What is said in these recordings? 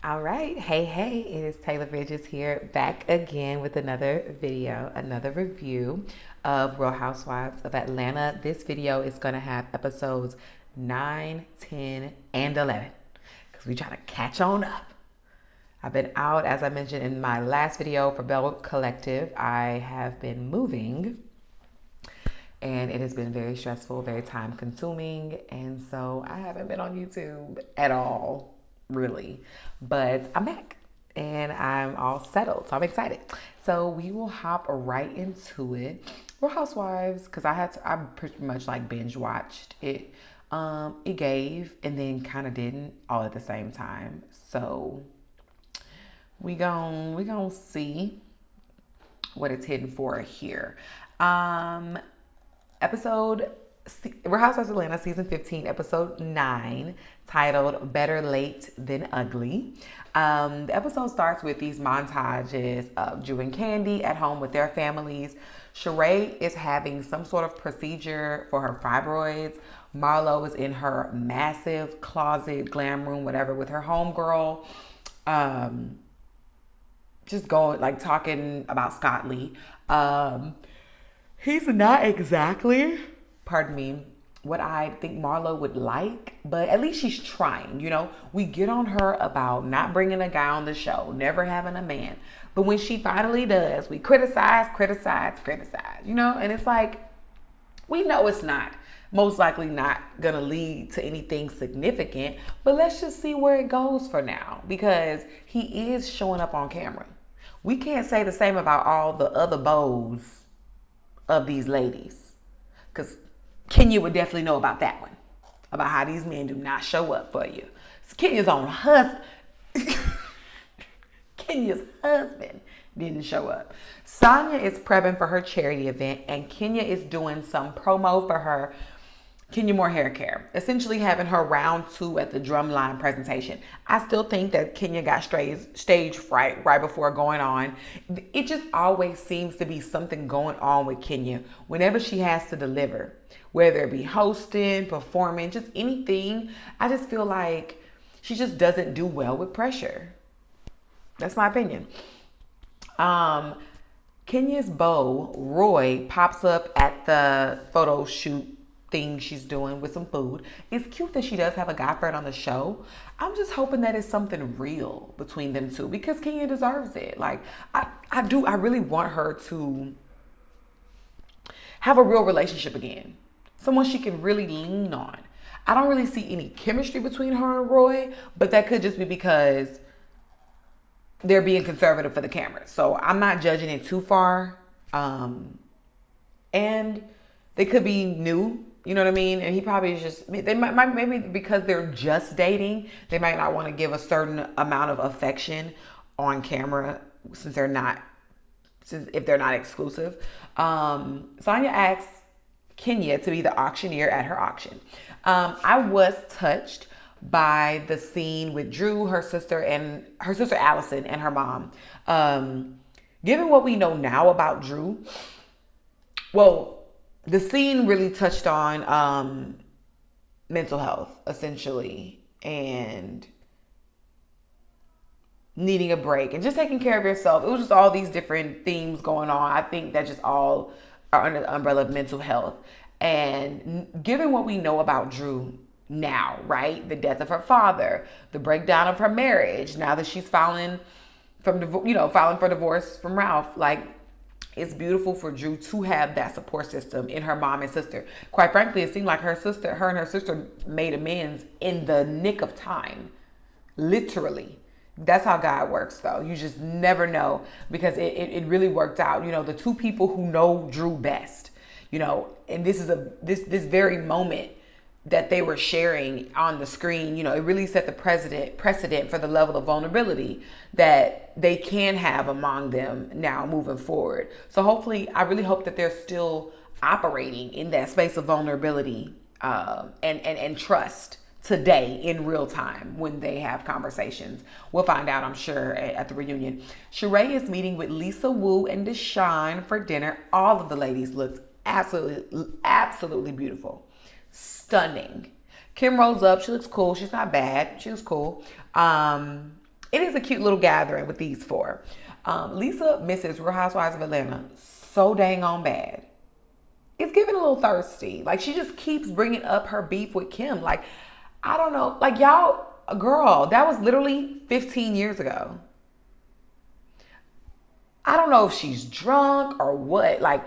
All right. Hey, it is Taylor Bridges here, back again with another video, another review of Real Housewives of Atlanta. This video is going to have episodes 9, 10, and 11 because we try to catch on up. I've been out, as I mentioned in my last video for Bell Collective. I have been moving and it has been very stressful, very time consuming. And so I haven't been on YouTube at all, really. But I'm back and I'm all settled. So I'm excited. So we will hop right into it. We're Housewives because I pretty much like binge watched it. It gave and then kind of didn't all at the same time. So we gon' see what it's hidden for here. Episode Real Housewives of Atlanta season 15, episode 9, titled Better Late Than Ugly. The episode starts with these montages of Drew and Candy at home with their families. Sheree is having some sort of procedure for her fibroids. Marlo is in her massive closet, glam room, whatever, with her homegirl. Just going, like, talking about Scott Lee. He's not exactly, pardon me, what I think Marlo would like, but at least she's trying, you know? We get on her about not bringing a guy on the show, never having a man. But when she finally does, we criticize, you know? And it's like, we know it's not, most likely not gonna lead to anything significant, but let's just see where it goes for now, because he is showing up on camera. We can't say the same about all the other beaux of these ladies, because Kenya would definitely know about that one, about how these men do not show up for you. It's Kenya's own husband. Kenya's husband didn't show up. Sonya is prepping for her charity event, and Kenya is doing some promo for her Kenya Moore hair care, essentially having her round 2 at the drumline presentation. I still think that Kenya got stage fright right before going on. It just always seems to be something going on with Kenya whenever she has to deliver, whether it be hosting, performing, just anything. I just feel like she just doesn't do well with pressure. That's my opinion. Kenya's beau, Roy, pops up at the photo shoot thing she's doing with some food. It's cute that she does have a guy friend on the show. I'm just hoping that it's something real between them two, because Kenya deserves it. Like, I really want her to have a real relationship again. Someone she can really lean on. I don't really see any chemistry between her and Roy, but that could just be because they're being conservative for the camera. So I'm not judging it too far. And they could be new, you know what I mean? And he probably is just, they might maybe because they're just dating, they might not want to give a certain amount of affection on camera if they're not exclusive. Sonya asks Kenya to be the auctioneer at her auction. I was touched by the scene with Drew, her sister Allison, and her mom. Given what we know now about Drew, the scene really touched on mental health, essentially, and needing a break and just taking care of yourself. It was just all these different themes going on. I think that just all are under the umbrella of mental health. And given what we know about Drew now, right? The death of her father, the breakdown of her marriage, now that she's filing for divorce from Ralph, like, it's beautiful for Drew to have that support system in her mom and sister. Quite frankly, it seemed like her and her sister made amends in the nick of time. Literally. That's how God works, though. You just never know, because it really worked out. You know, the two people who know Drew best, you know, and this is this very moment that they were sharing on the screen, you know, it really set the precedent for the level of vulnerability that they can have among them now moving forward. So hopefully, I really hope that they're still operating in that space of vulnerability and trust today in real time when they have conversations. We'll find out, I'm sure, at the reunion. Sheree is meeting with Lisa Wu and Deshawn for dinner. All of the ladies looked absolutely beautiful. Stunning. Kim rolls up. She looks cool. She's not bad. She was cool. it is a cute little gathering with these four. Lisa misses Real Housewives of Atlanta so dang on bad. It's getting a little thirsty. Like, she just keeps bringing up her beef with Kim. Like, I don't know. Like, y'all, girl, that was literally 15 years ago. I don't know if she's drunk or what. Like,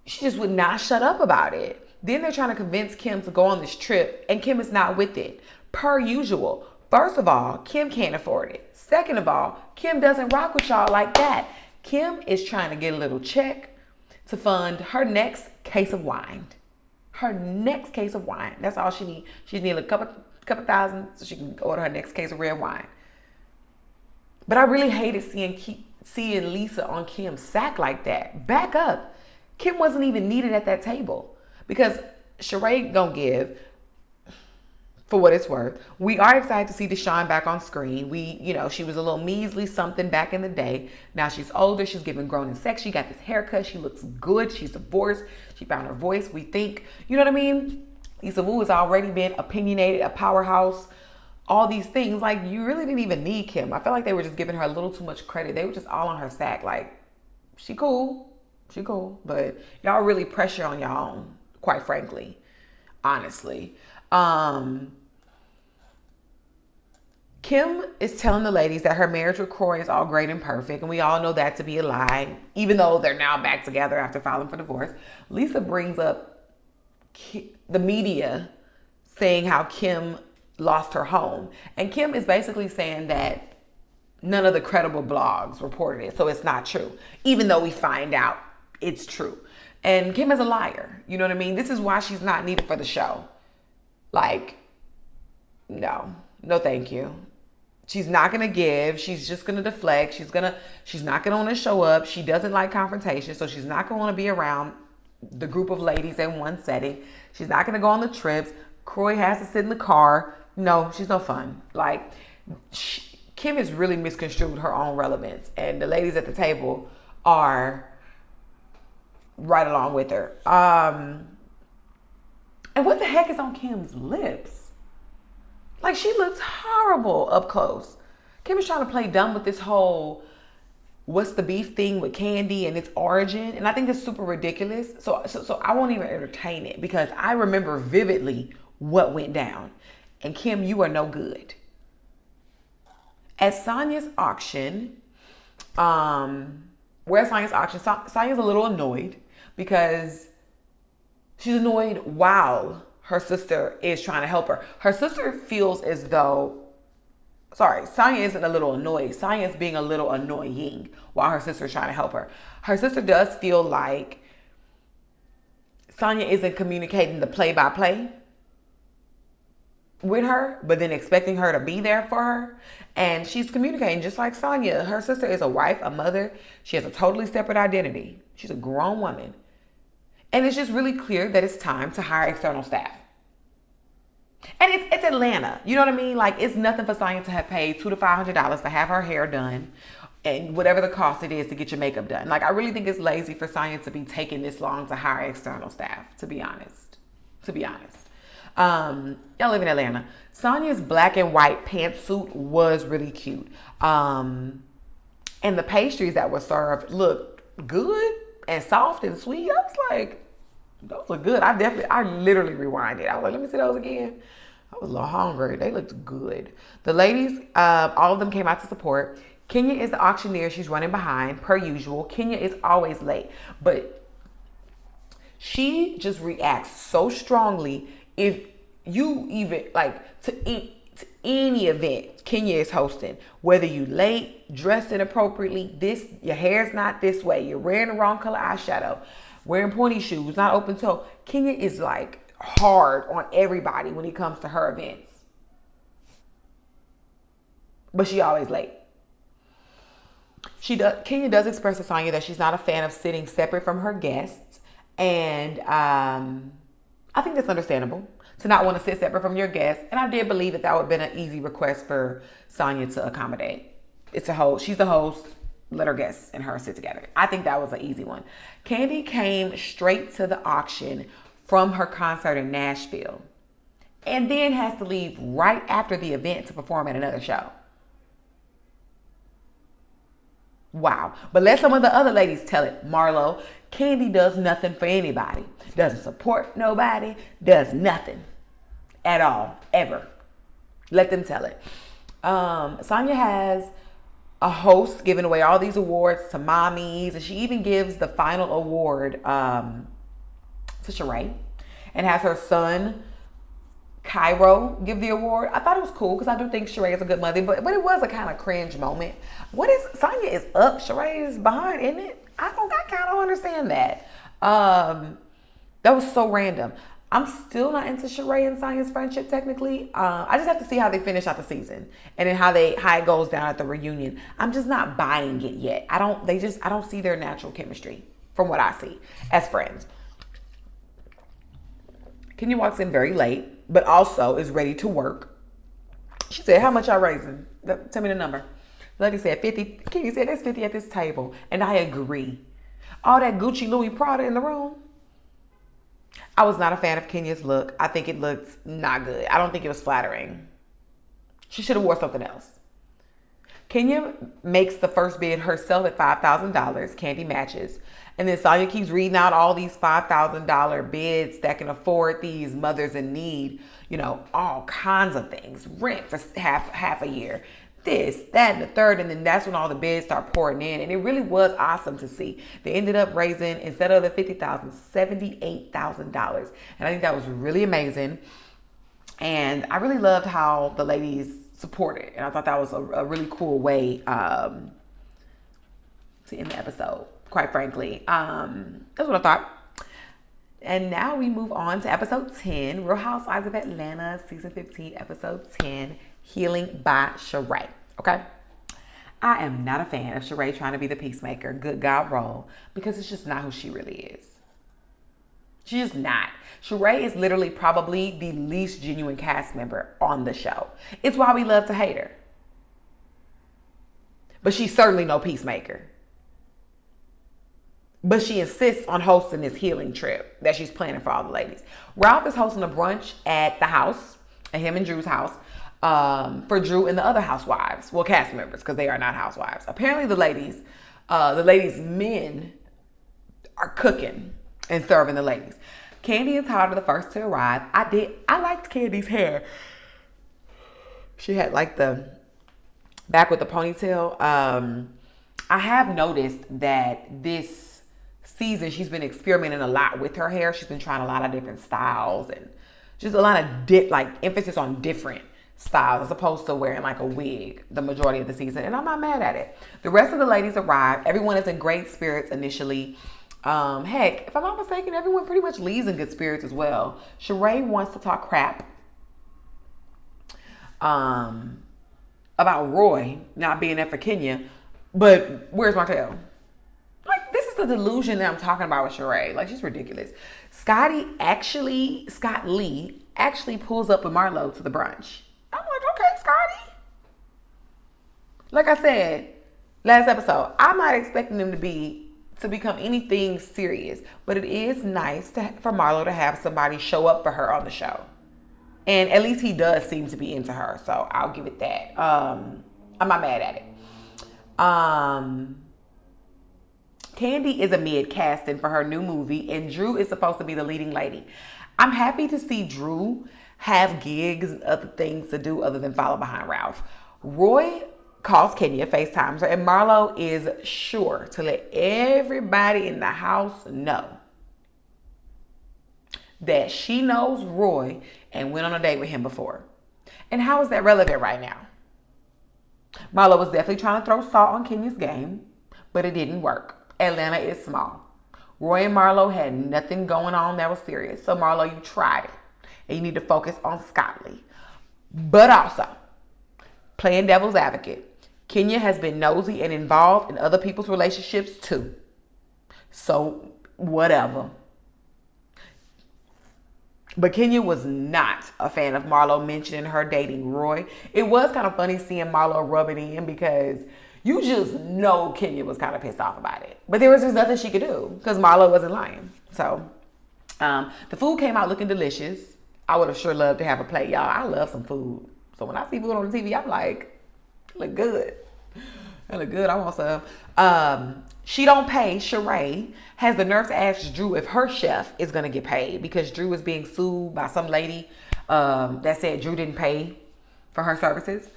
she just would not shut up about it. Then they're trying to convince Kim to go on this trip, and Kim is not with it. Per usual. First of all, Kim can't afford it. Second of all, Kim doesn't rock with y'all like that. Kim is trying to get a little check to fund her next case of wine. Her next case of wine. That's all she needs. She needs a couple thousand so she can order her next case of red wine. But I really hated seeing Lisa on Kim's sack like that. Back up. Kim wasn't even needed at that table. Because Sheree gonna give, for what it's worth. We are excited to see Deshawn back on screen. She was a little measly something back in the day. Now she's older. She's giving grown and sex. She got this haircut. She looks good. She's divorced. She found her voice, we think. You know what I mean? Issa Wu has already been opinionated, a powerhouse, all these things. Like, you really didn't even need Kim. I felt like they were just giving her a little too much credit. They were just all on her sack. Like, she cool. She cool. But y'all really pressure on y'all own, quite frankly. Honestly. Kim is telling the ladies that her marriage with Kroy is all great and perfect, and we all know that to be a lie, even though they're now back together after filing for divorce. Lisa brings up the media saying how Kim lost her home, and Kim is basically saying that none of the credible blogs reported it, so it's not true, even though we find out it's true. And Kim is a liar, you know what I mean? This is why she's not needed for the show. Like, no thank you. She's not going to give. She's just going to deflect. She's not going to want to show up. She doesn't like confrontation, so she's not going to want to be around the group of ladies in one setting. She's not going to go on the trips. Kroy has to sit in the car. No, she's no fun. Like, Kim has really misconstrued her own relevance, and the ladies at the table are right along with her. And what the heck is on Kim's lips? Like, she looks horrible up close. Kim is trying to play dumb with this whole what's the beef thing with Candy and its origin. And I think it's super ridiculous. So I won't even entertain it because I remember vividly what went down. And Kim, you are no good. At Sonya's auction, Sonya's a little annoyed because she's annoyed while her sister is trying to help her. Her sister feels as though, Sonya isn't a little annoyed. Sonya's being a little annoying while her sister is trying to help her. Her sister does feel like Sonya isn't communicating the play-by-play with her, but then expecting her to be there for her. And she's communicating just like Sonya. Her sister is a wife, a mother. She has a totally separate identity. She's a grown woman. And it's just really clear that it's time to hire external staff. And it's Atlanta. You know what I mean? Like, it's nothing for Sonya to have paid $200 to $500 to have her hair done and whatever the cost it is to get your makeup done. Like, I really think it's lazy for Sonya to be taking this long to hire external staff, to be honest. Y'all live in Atlanta. Sonya's black and white pantsuit was really cute. And the pastries that were served looked good and soft and sweet. I was like, those look good. I literally rewinded. I was like, let me see those again. I was a little hungry. They looked good. The ladies, all of them came out to support. Kenya is the auctioneer. She's running behind, per usual. Kenya is always late. But she just reacts so strongly if you even, like, to any event Kenya is hosting, whether you late, dressed inappropriately, your hair's not this way, you're wearing the wrong color eyeshadow, wearing pointy shoes, not open toe. Kenya is like hard on everybody when it comes to her events. But she always late. Kenya does express to Sonya that she's not a fan of sitting separate from her guests. And I think that's understandable to not want to sit separate from your guests. And I did believe that would have been an easy request for Sonya to accommodate. She's the host. Let her guests and her sit together. I think that was an easy one. Candy came straight to the auction from her concert in Nashville and then has to leave right after the event to perform at another show. Wow. But let some of the other ladies tell it. Marlo, Kandi does nothing for anybody. Doesn't support nobody. Does nothing at all. Ever. Let them tell it. Sonya has a host giving away all these awards to mommies. And she even gives the final award to Sheree. And has her son Cairo give the award. I thought it was cool because I do think Sheree is a good mother, but it was a kind of cringe moment. What is Sonya is up, Sheree is behind, isn't it? I kind of understand that. That was so random. I'm still not into Sheree and Sonya's friendship technically. I just have to see how they finish out the season and then how it goes down at the reunion. I'm just not buying it yet. I don't see their natural chemistry from what I see as friends. Kenya walks in very late, but also is ready to work. She said, how much y'all raising? Tell me the number. The lady said 50. Kenya said, there's 50 at this table. And I agree. All that Gucci, Louis, Prada in the room. I was not a fan of Kenya's look. I think it looked not good. I don't think it was flattering. She should have wore something else. Kenya makes the first bid herself at $5,000. Kandi matches. And then Sonya keeps reading out all these $5,000 bids that can afford these mothers in need, all kinds of things. Rent for half a year. This, that, and the third. And then that's when all the bids start pouring in. And it really was awesome to see. They ended up raising, instead of the $50,000, $78,000. And I think that was really amazing. And I really loved how the ladies supported. And I thought that was a really cool way to end the episode. Quite frankly, that's what I thought. And now we move on to episode 10, Real Housewives of Atlanta, season 15, episode 10, Healing by Sheree. Okay, I am not a fan of Sheree trying to be the peacemaker, good God role, because it's just not who she really is. She's just not. Sheree is literally probably the least genuine cast member on the show. It's why we love to hate her. But she's certainly no peacemaker. But she insists on hosting this healing trip that she's planning for all the ladies. Ralph is hosting a brunch at the house, at him and Drew's house, for Drew and the other housewives. Well, cast members, because they are not housewives. Apparently the ladies' men are cooking and serving the ladies. Kandi and Todd are the first to arrive. I liked Candy's hair. She had like the back with the ponytail. I have noticed that this season she's been experimenting a lot with her hair. She's been trying a lot of different styles and just a lot of emphasis on different styles as opposed to wearing like a wig the majority of the season. And I'm not mad at it. The rest of the ladies arrive. Everyone is in great spirits initially. Heck, if I'm not mistaken, everyone pretty much leaves in good spirits as well. Sheree wants to talk crap about Roy not being there for Kenya, but where's Martell? Like, this is the delusion that I'm talking about with Sheree. Like, she's ridiculous. Scott Lee actually pulls up with Marlo to the brunch. I'm like, okay, Scotty. Like I said last episode, I'm not expecting them to become anything serious, but it is nice for Marlo to have somebody show up for her on the show. And at least he does seem to be into her, so I'll give it that. I'm not mad at it. Kandi is a mid casting for her new movie, and Drew is supposed to be the leading lady. I'm happy to see Drew have gigs and other things to do other than follow behind Ralph. Roy calls Kenya, FaceTimes her, and Marlo is sure to let everybody in the house know that she knows Roy and went on a date with him before. And how is that relevant right now? Marlo was definitely trying to throw salt on Kenya's game, but it didn't work. Atlanta is small. Roy and Marlo had nothing going on that was serious. So Marlo, you tried it. And you need to focus on Scott Lee. But also, playing devil's advocate, Kenya has been nosy and involved in other people's relationships too. So, whatever. But Kenya was not a fan of Marlo mentioning her dating Roy. It was kind of funny seeing Marlo rub it in because you just know Kenya was kind of pissed off about it. But there was just nothing she could do because Marlo wasn't lying. So, the food came out looking delicious. I would have sure loved to have a plate, y'all. I love some food. So when I see food on the TV, I'm like, look good. I look good. I want some. She don't pay. Sheree has the nerve to ask Drew if her chef is gonna get paid because Drew was being sued by some lady that said Drew didn't pay for her services.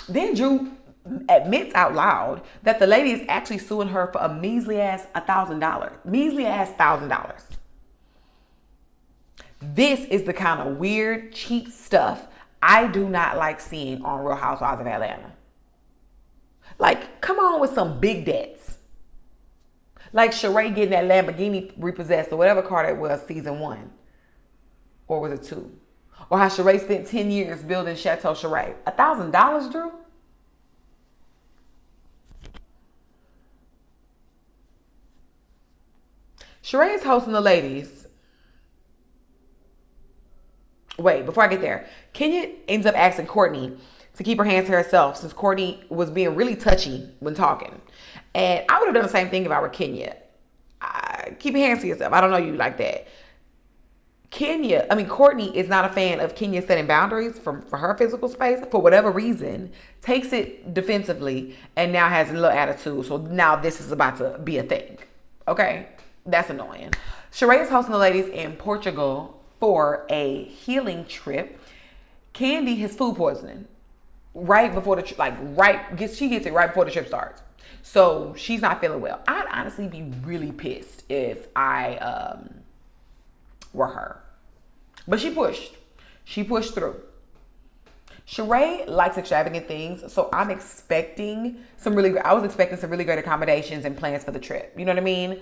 Then Drew admits out loud that the lady is actually suing her for a measly ass $1,000. Measly ass $1,000. This is the kind of weird, cheap stuff I do not like seeing on Real Housewives of Atlanta. Like, come on with some big debts. Like Sheree getting that Lamborghini repossessed or whatever car that was season 1. Or was it 2? Or how Sheree spent 10 years building Chateau Sheree. $1,000, Drew? Sheree is hosting the ladies. Wait, before I get there, Kenya ends up asking Courtney to keep her hands to herself since Courtney was being really touchy when talking. And I would have done the same thing if I were Kenya. Keep your hands to yourself. I don't know you like that. Courtney is not a fan of Kenya setting boundaries for her physical space for whatever reason, takes it defensively, and now has a little attitude. So now this is about to be a thing. Okay? That's annoying. Sheree is hosting the ladies in Portugal for a healing trip. Candy has food poisoning right before the she gets it right before the trip starts. So she's not feeling well. I'd honestly be really pissed if I were her. But she pushed. She pushed through. Sheree likes extravagant things, so I was expecting some really great accommodations and plans for the trip. You know what I mean?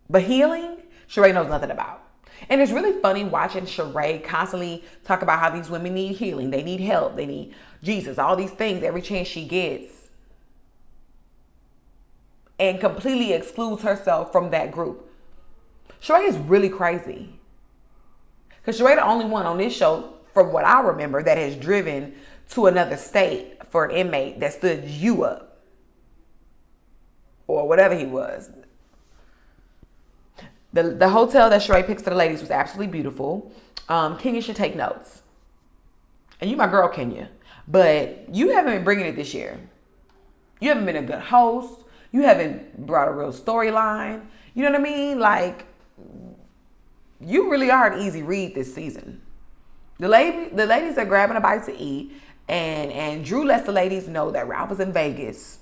But healing, Sheree knows nothing about. And it's really funny watching Sheree constantly talk about how these women need healing. They need help. They need Jesus. All these things every chance she gets. And completely excludes herself from that group. Sheree is really crazy. Because Sheree the only one on this show, from what I remember, that has driven to another state for an inmate that stood you up. Or whatever he was. The hotel that Sheree picks for the ladies was absolutely beautiful. Kenya should take notes. And you my girl, Kenya. But you haven't been bringing it this year. You haven't been a good host. You haven't brought a real storyline. You know what I mean? Like, you really are an easy read this season. The ladies are grabbing a bite to eat. And Drew lets the ladies know that Ralph was in Vegas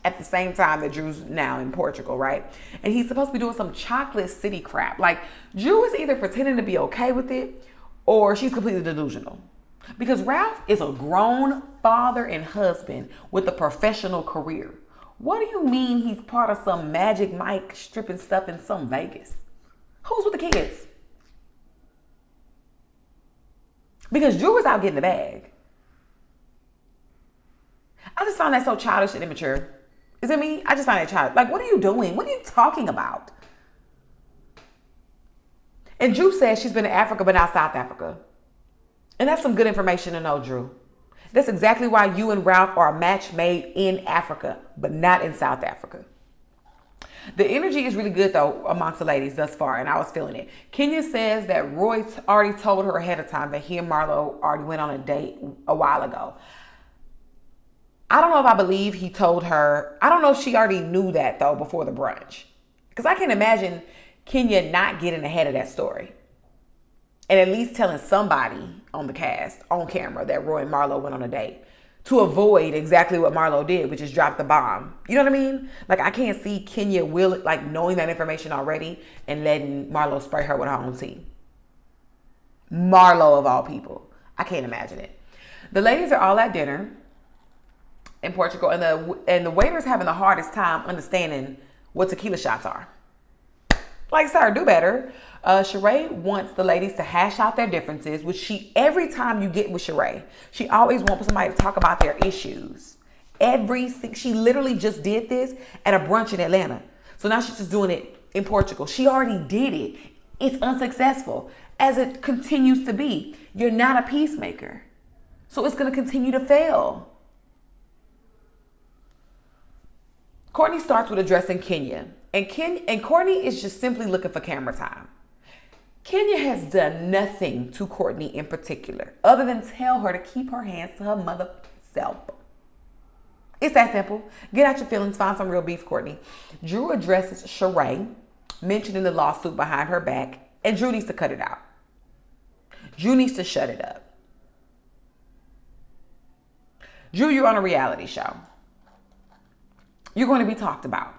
at the same time that Drew's now in Portugal, right? And he's supposed to be doing some chocolate city crap. Like, Drew is either pretending to be okay with it or she's completely delusional. Because Ralph is a grown father and husband with a professional career. What do you mean he's part of some Magic Mike stripping stuff in some Vegas? Who's with the kids? Because Drew is out getting the bag. I just found that so childish and immature. Is it me? I just find it childish. Like, what are you doing? What are you talking about? And Drew says she's been to Africa, but not South Africa. And that's some good information to know, Drew. That's exactly why you and Ralph are a match made in Africa, but not in South Africa. The energy is really good, though, amongst the ladies thus far, and I was feeling it. Kenya says that Roy already told her ahead of time that he and Marlo already went on a date a while ago. I don't know if I believe he told her. I don't know if she already knew that, though, before the brunch. Because I can imagine Kenya not getting ahead of that story. And at least telling somebody on the cast, on camera, that Roy and Marlo went on a date. To avoid exactly what Marlo did, which is drop the bomb. You know what I mean? Like, I can't see Kenya knowing that information already and letting Marlo spray her with her own tea. Marlo, of all people. I can't imagine it. The ladies are all at dinner in Portugal, and the waiter's having the hardest time understanding what tequila shots are. Like, sir, do better. Sheree wants the ladies to hash out their differences, which every time you get with Sheree, she always wants somebody to talk about their issues. She literally just did this at a brunch in Atlanta. So now she's just doing it in Portugal. She already did it. It's unsuccessful, as it continues to be. You're not a peacemaker. So it's going to continue to fail. Courtney starts with addressing Kenya. And Courtney is just simply looking for camera time. Kenya has done nothing to Courtney in particular other than tell her to keep her hands to her mother self. It's that simple. Get out your feelings, find some real beef, Courtney. Drew addresses Sheree, mentioning the lawsuit behind her back, and Drew needs to cut it out. Drew needs to shut it up. Drew, you're on a reality show. You're going to be talked about.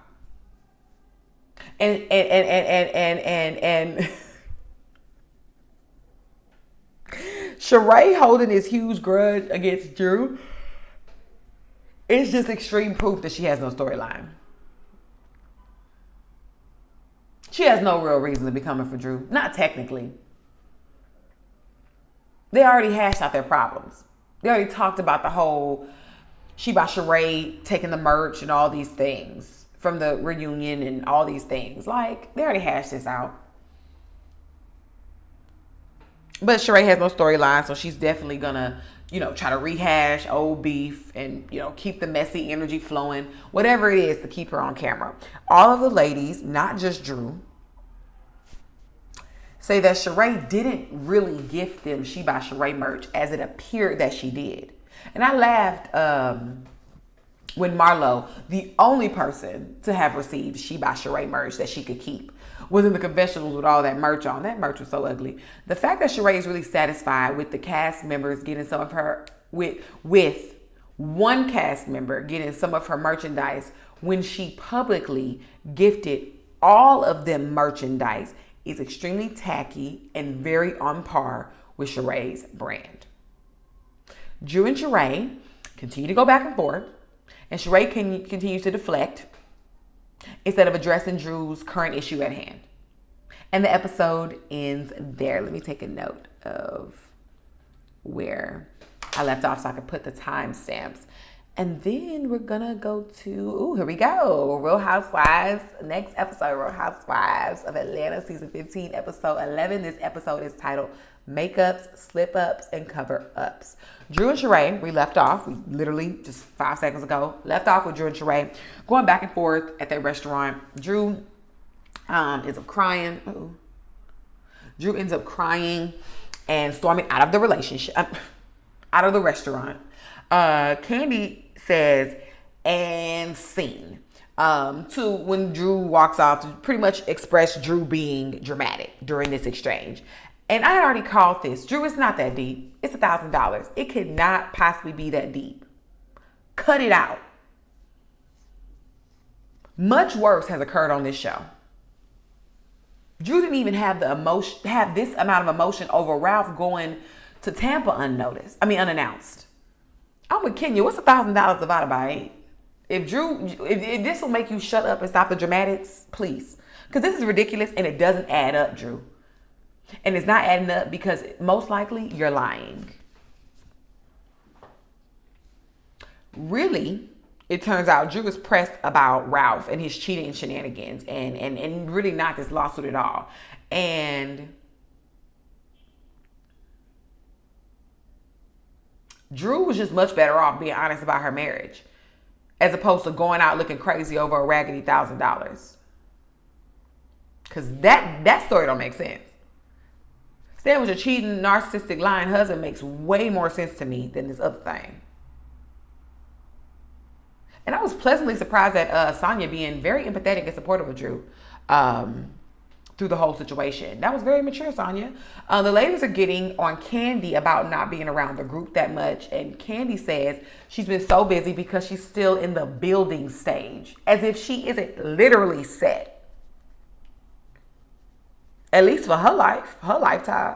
And Sheree holding this huge grudge against Drew is just extreme proof that she has no storyline. She has no real reason to be coming for Drew. Not technically. They already hashed out their problems. They already talked about the whole Sheba Sheree taking the merch and all these things from the reunion and all these things. Like, they already hashed this out. But Sheree has no storyline, so she's definitely gonna, try to rehash old beef and, keep the messy energy flowing. Whatever it is to keep her on camera. All of the ladies, not just Drew, say that Sheree didn't really gift them She by Sheree merch as it appeared that she did. And I laughed when Marlo, the only person to have received She by Sheree merch that she could keep, was in the confessionals with all that merch on. That merch was so ugly. The fact that Sheree is really satisfied with the cast members getting some of her, with one cast member getting some of her merchandise when she publicly gifted all of them merchandise is extremely tacky and very on par with Sheree's brand. Drew and Sheree continue to go back and forth, and Sheree continues to deflect instead of addressing Drew's current issue at hand. And the episode ends there. Let me take a note of where I left off so I can put the timestamps. And then we're gonna go to, here we go. Real Housewives, next episode, Real Housewives of Atlanta, season 15, episode 11. This episode is titled Makeups, Slip-Ups, and Cover-Ups. Drew and Sheree, we left off, we literally just 5 seconds ago, left off with Drew and Sheree going back and forth at their restaurant. Drew ends up crying. Drew ends up crying and storming out of the relationship, out of the restaurant. Candy says, and scene, to when Drew walks off to pretty much express Drew being dramatic during this exchange. And I had already called this. Drew, it's not that deep. It's $1,000. It could not possibly be that deep. Cut it out. Much worse has occurred on this show. Drew didn't even have this amount of emotion over Ralph going to Tampa unannounced. I'm with Kenya. What's $1,000 divided by 8? If this will make you shut up and stop the dramatics, please. Because this is ridiculous and it doesn't add up, Drew. And it's not adding up because most likely you're lying. Really, it turns out Drew is pressed about Ralph and his cheating shenanigans and really not this lawsuit at all. And Drew was just much better off being honest about her marriage as opposed to going out looking crazy over a raggedy $1,000. Because that story don't make sense. Staying with your cheating, narcissistic, lying husband makes way more sense to me than this other thing. And I was pleasantly surprised at Sonya being very empathetic and supportive of Drew through the whole situation. That was very mature, Sonya. The ladies are getting on Candy about not being around the group that much. And Candy says she's been so busy because she's still in the building stage. As if she isn't literally set. At least for her lifetime.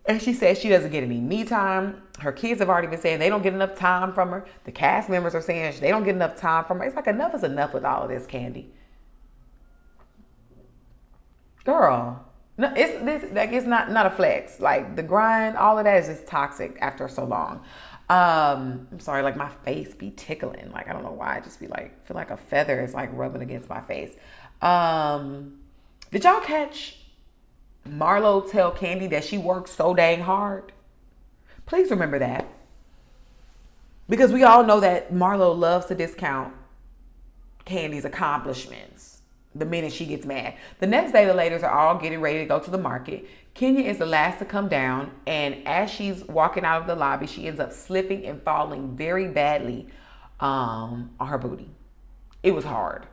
And she says she doesn't get any me time. Her kids have already been saying they don't get enough time from her. The cast members are saying they don't get enough time from her. It's like enough is enough with all of this, Candy. Girl, no, it's not a flex. Like the grind, all of that is just toxic after so long. I'm sorry, like my face be tickling. Like I don't know why, I just be like feel like a feather is like rubbing against my face. Did y'all catch Marlo tell Candy that she works so dang hard? Please remember that. Because we all know that Marlo loves to discount Candy's accomplishments the minute she gets mad. The next day, the ladies are all getting ready to go to the market. Kenya is the last to come down, and as she's walking out of the lobby, she ends up slipping and falling very badly on her booty. It was hard.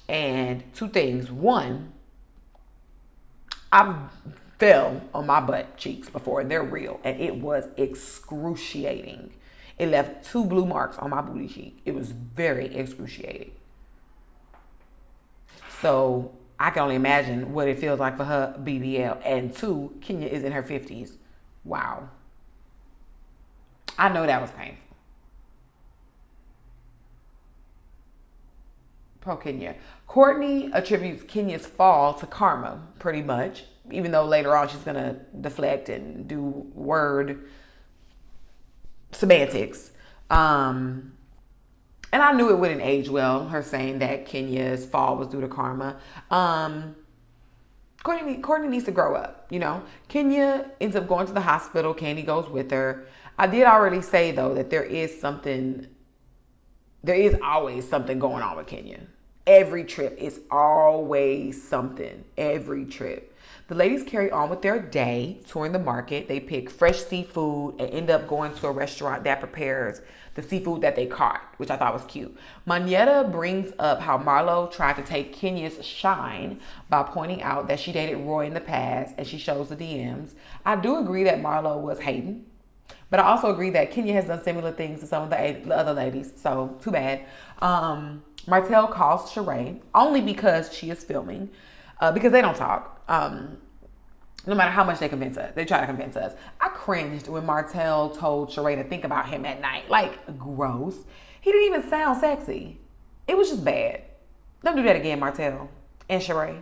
And two things. One, I fell on my butt cheeks before, and they're real, and it was excruciating. It left 2 blue marks on my booty cheek. It was very excruciating. So I can only imagine what it feels like for her BBL. And 2, Kenya is in her 50s. Wow. I know that was painful. Poor Kenya. Courtney attributes Kenya's fall to karma, pretty much, even though later on she's going to deflect and do word semantics. And I knew it wouldn't age well, her saying that Kenya's fall was due to karma. Courtney needs to grow up, you know. Kenya ends up going to the hospital. Candy goes with her. I did already say, though, that there is always something going on with Kenya. Every trip is always something. Every trip. The ladies carry on with their day, touring the market. They pick fresh seafood and end up going to a restaurant that prepares the seafood that they caught, which I thought was cute. Monyetta brings up how Marlo tried to take Kenya's shine by pointing out that she dated Roy in the past, and she shows the DMs. I do agree that Marlo was hating, but I also agree that Kenya has done similar things to some of the other ladies, so too bad. Martell calls Sheree only because she is filming, because they don't talk. No matter how much they convince us, they try to convince us. I cringed when Martell told Sheree to think about him at night. Like, gross. He didn't even sound sexy. It was just bad. Don't do that again, Martell and Sheree.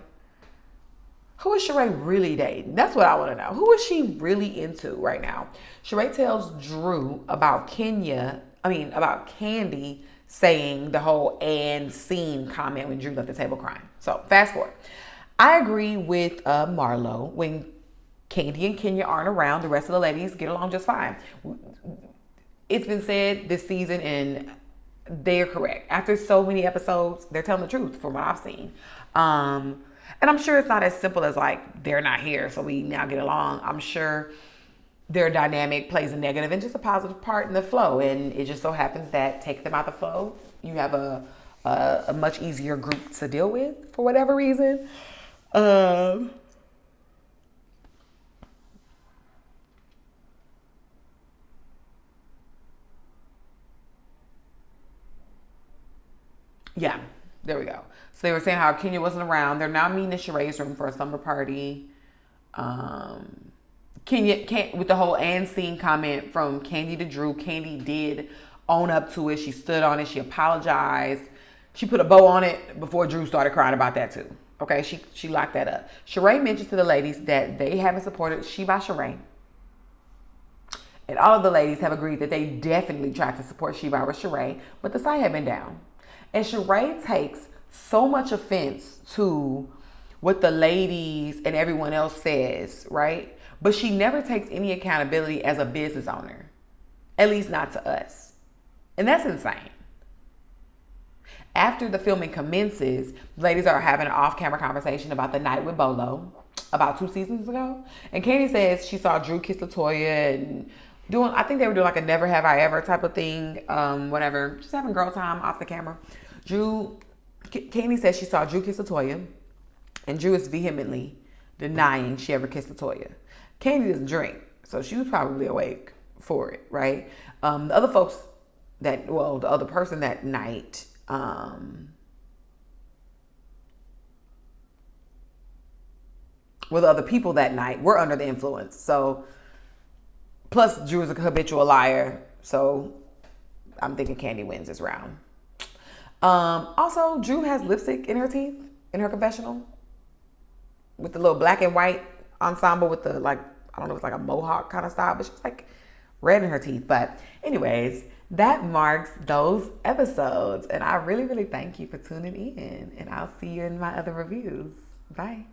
Who is Sheree really dating? That's what I want to know. Who is she really into right now? Sheree tells Drew about Candy saying the whole and scene comment when Drew left the table crying. So fast forward. I agree with Marlo. When Candy and Kenya aren't around, the rest of the ladies get along just fine. It's been said this season, and they're correct. After so many episodes, they're telling the truth from what I've seen. And I'm sure it's not as simple as like, they're not here, so we now get along. I'm sure their dynamic plays a negative and just a positive part in the flow. And it just so happens that take them out the flow, you have a much easier group to deal with for whatever reason. Yeah, there we go. So they were saying how Kenya wasn't around. They're now meeting in Sheree's room for a summer party. Kenya can't, with the whole and scene comment from Candy to Drew, Candy did own up to it. She stood on it. She apologized. She put a bow on it before Drew started crying about that too. Okay, she locked that up. Sheree mentioned to the ladies that they haven't supported She by Sheree. And all of the ladies have agreed that they definitely tried to support She by Sheree, but the site had been down. And Sheree takes so much offense to what the ladies and everyone else says, right? But she never takes any accountability as a business owner, at least not to us. And that's insane. After the filming commences, the ladies are having an off-camera conversation about the night with Bolo about 2 seasons ago. And Candy says she saw Drew kiss LaToya and I think they were doing like a never have I ever type of thing, whatever. Just having girl time off the camera. Candy says she saw Drew kiss LaToya, and Drew is vehemently denying she ever kissed LaToya. Candy doesn't drink, so she was probably awake for it, right? The other person that night, the other people that night were under the influence. So, plus Drew is a habitual liar, so I'm thinking Candy wins this round. Also, Drew has lipstick in her teeth in her confessional with the little black and white ensemble with the, like, I don't know, it's like a mohawk kind of style, but she's like red in her teeth. But anyways, that marks those episodes. And I really, really thank you for tuning in. And I'll see you in my other reviews. Bye.